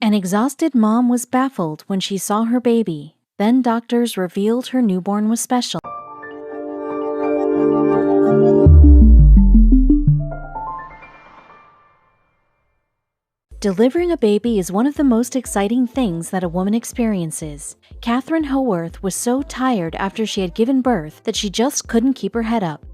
An exhausted mom was baffled when she saw her baby. Then doctors revealed her newborn was special. Delivering a baby is one of the most exciting things that a woman experiences. Catherine Howarth was so tired after she had given birth that she just couldn't keep her head up.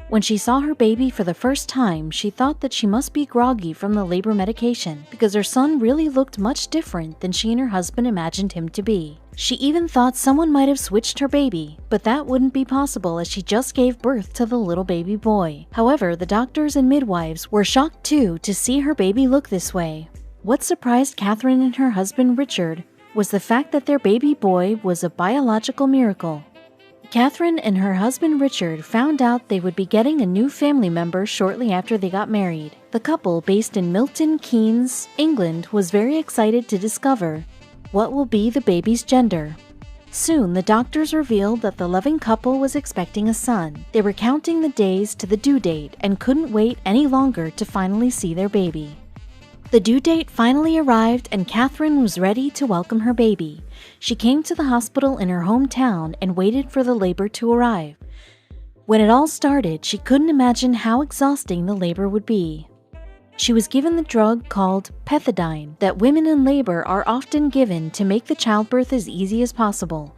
When she saw her baby for the first time, she thought that she must be groggy from the labor medication because her son really looked much different than she and her husband imagined him to be. She even thought someone might have switched her baby, but that wouldn't be possible as she just gave birth to the little baby boy. However, the doctors and midwives were shocked too to see her baby look this way. What surprised Catherine and her husband Richard was the fact that their baby boy was a biological miracle. Catherine and her husband Richard found out they would be getting a new family member shortly after they got married. The couple, based in Milton Keynes, England, was very excited to discover what will be the baby's gender. Soon, the doctors revealed that the loving couple was expecting a son. They were counting the days to the due date and couldn't wait any longer to finally see their baby. The due date finally arrived and Catherine was ready to welcome her baby. She came to the hospital in her hometown and waited for the labor to arrive. When it all started, she couldn't imagine how exhausting the labor would be. She was given the drug called pethidine that women in labor are often given to make the childbirth as easy as possible.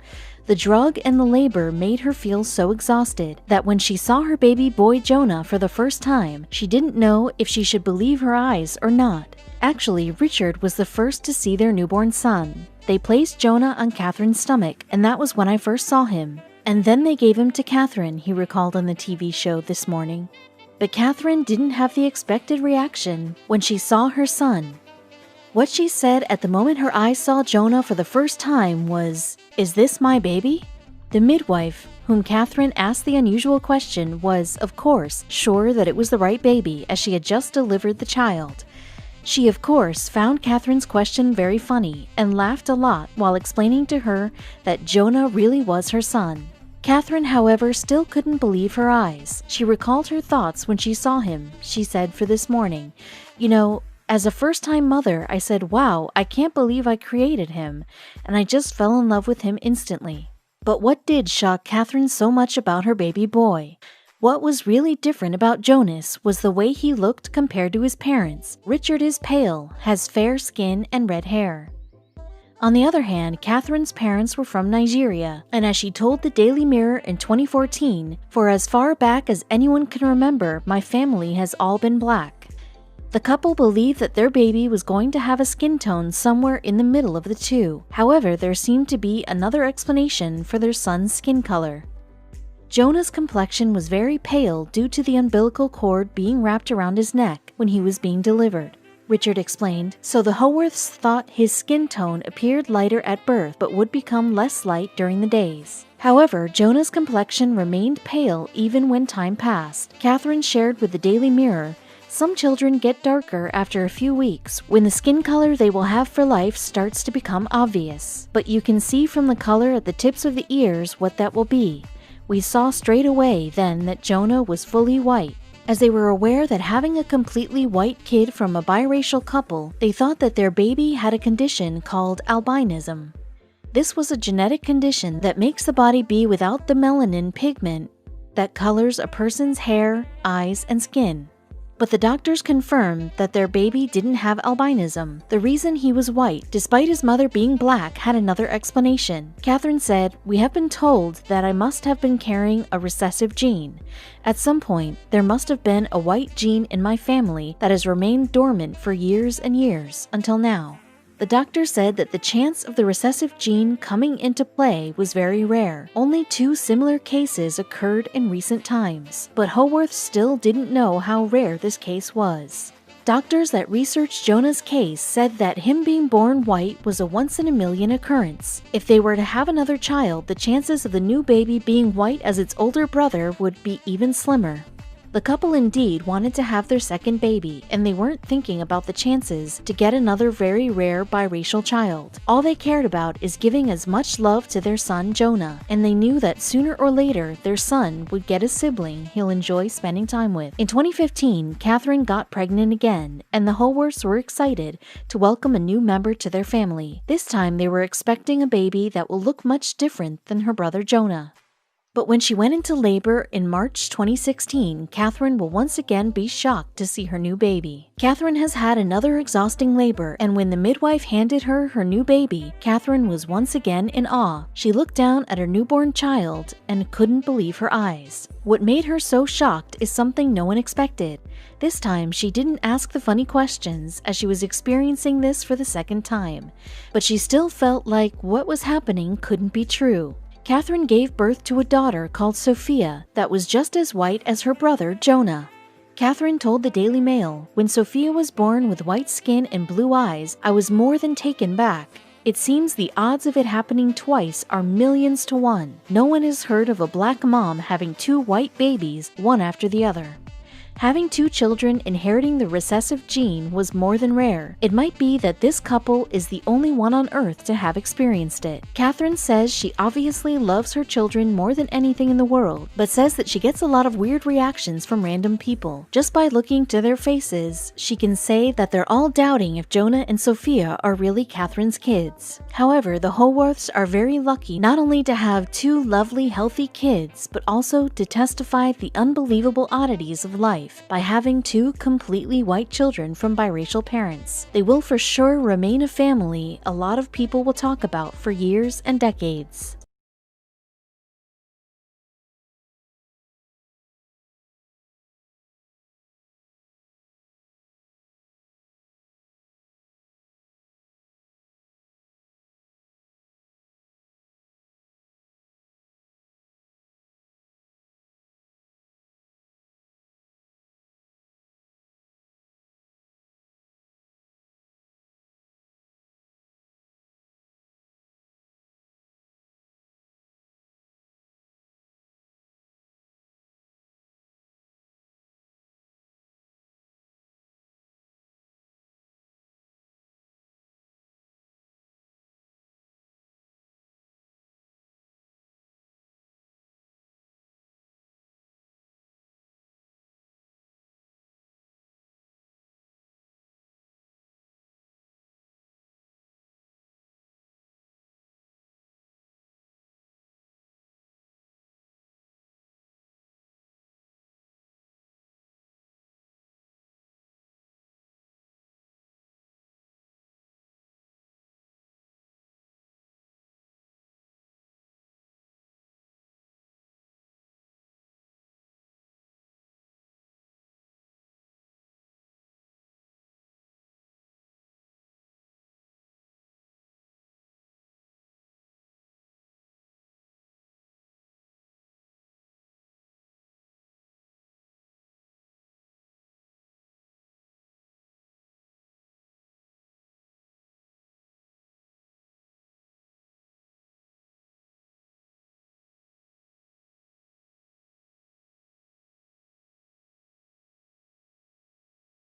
The drug and the labor made her feel so exhausted that when she saw her baby boy Jonah for the first time, she didn't know if she should believe her eyes or not. Actually, Richard was the first to see their newborn son. They placed Jonah on Catherine's stomach, and that was when I first saw him. And then they gave him to Catherine, he recalled on the TV show this morning. But Catherine didn't have the expected reaction when she saw her son. What she said at the moment her eyes saw Jonah for the first time was, "Is this my baby?" The midwife, whom Catherine asked the unusual question, was, of course, sure that it was the right baby as she had just delivered the child. She, of course, found Catherine's question very funny and laughed a lot while explaining to her that Jonah really was her son. Catherine, however, still couldn't believe her eyes. She recalled her thoughts when she saw him. She said for this morning, "You know, as a first-time mother, I said, wow, I can't believe I created him, and I just fell in love with him instantly." But what did shock Catherine so much about her baby boy? What was really different about Jonas was the way he looked compared to his parents. Richard is pale, has fair skin and red hair. On the other hand, Catherine's parents were from Nigeria, and as she told the Daily Mirror in 2014, "For as far back as anyone can remember, my family has all been black." The couple believed that their baby was going to have a skin tone somewhere in the middle of the two. However, there seemed to be another explanation for their son's skin color. Jonah's complexion was very pale due to the umbilical cord being wrapped around his neck when he was being delivered. Richard explained, so the Howarths thought his skin tone appeared lighter at birth but would become less light during the days. However, Jonah's complexion remained pale even when time passed. Catherine shared with the Daily Mirror, "Some children get darker after a few weeks when the skin color they will have for life starts to become obvious. But you can see from the color at the tips of the ears what that will be. We saw straight away then that Jonah was fully white." As they were aware that having a completely white kid from a biracial couple, they thought that their baby had a condition called albinism. This was a genetic condition that makes the body be without the melanin pigment that colors a person's hair, eyes, and skin. But the doctors confirmed that their baby didn't have albinism. The reason he was white, despite his mother being black, had another explanation. Catherine said, "We have been told that I must have been carrying a recessive gene. At some point, there must have been a white gene in my family that has remained dormant for years and years, until now." The doctor said that the chance of the recessive gene coming into play was very rare. Only 2 similar cases occurred in recent times, but Howarth still didn't know how rare this case was. Doctors that researched Jonah's case said that him being born white was a once-in-a-million occurrence. If they were to have another child, the chances of the new baby being white as its older brother would be even slimmer. The couple indeed wanted to have their second baby, and they weren't thinking about the chances to get another very rare biracial child. All they cared about is giving as much love to their son Jonah, and they knew that sooner or later their son would get a sibling he'll enjoy spending time with. In 2015, Catherine got pregnant again, and the Howarths were excited to welcome a new member to their family. This time they were expecting a baby that will look much different than her brother Jonah. But when she went into labor in March 2016, Catherine will once again be shocked to see her new baby. Catherine has had another exhausting labor, and when the midwife handed her her new baby, Catherine was once again in awe. She looked down at her newborn child and couldn't believe her eyes. What made her so shocked is something no one expected. This time, she didn't ask the funny questions as she was experiencing this for the second time, but she still felt like what was happening couldn't be true. Catherine gave birth to a daughter called Sophia that was just as white as her brother Jonah. Catherine told the Daily Mail, "When Sophia was born with white skin and blue eyes, I was more than taken back. It seems the odds of it happening twice are millions to one. No one has heard of a black mom having two white babies, one after the other." Having two children inheriting the recessive gene was more than rare. It might be that this couple is the only one on Earth to have experienced it. Catherine says she obviously loves her children more than anything in the world, but says that she gets a lot of weird reactions from random people. Just by looking to their faces, she can say that they're all doubting if Jonah and Sophia are really Catherine's kids. However, the Howarths are very lucky not only to have two lovely, healthy kids, but also to testify the unbelievable oddities of life by having two completely white children from biracial parents. They will for sure remain a family a lot of people will talk about for years and decades.